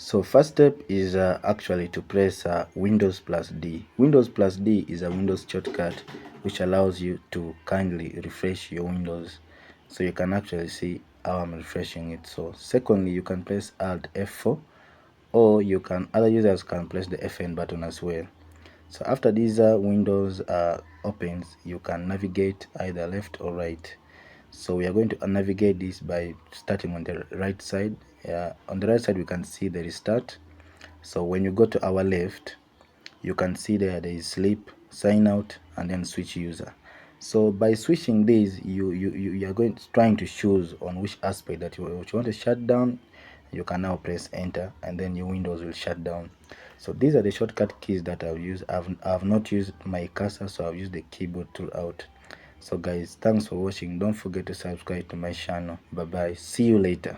So first step is actually to press Windows plus D. Windows plus D is a Windows shortcut which allows you to kindly refresh your Windows. So you can actually see how I'm refreshing it. So secondly, you can press Alt F4, or you can, other users can press the FN button as well. So after these Windows opens, you can navigate either left or right. So we are going to navigate this by starting on the right side. On the right side we can see the restart. So when you go to our left, you can see there is sleep, sign out, and then switch user. So by switching these, you are trying to choose on which aspect that you want to shut down. You can now press enter, and then your Windows will shut down. So these are the shortcut keys that I've used. I've not used my cursor, so I've used the keyboard throughout. So guys, thanks for watching. Don't forget to subscribe to my channel. Bye bye, see you later.